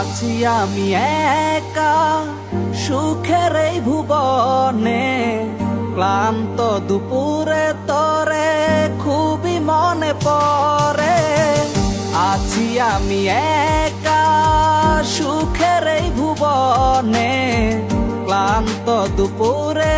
আছি আমি একা সুখের এই ভুবনে, ক্লান্ত দুপুরে তরে খুবই মনে পড়ে। আছি আমি একা সুখের এই ভুবনে, ক্লান্ত দুপুরে